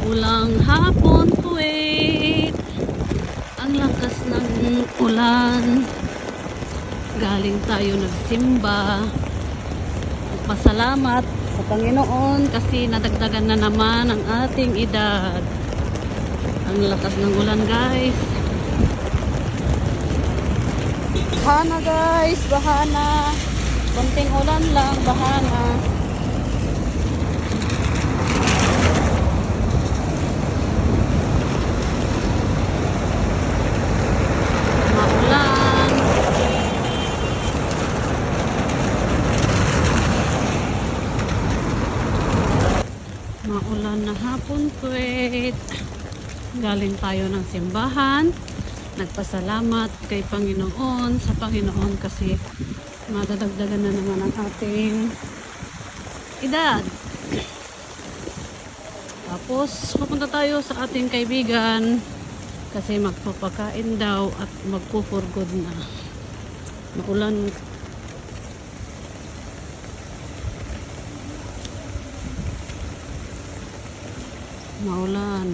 Maulang hapon, Kuwait. Ang lakas ng ulan. Galing tayo nagsimba. Magpasalamat sa Panginoon kasi nadagdagan na naman ang ating edad. Ang lakas ng ulan, guys. Bahana, guys. Bahana. Konting ulan lang. Bahana. Maulan. Maulan na hapon, Kuwait. Galing tayo ng simbahan. Nagpasalamat kay Panginoon, sa Panginoon kasi madadagdagan na naman ang ating edad. Tapos pupunta tayo sa ating kaibigan kasi magpapakain daw at magpo-for-good na. Maulan. Maulan.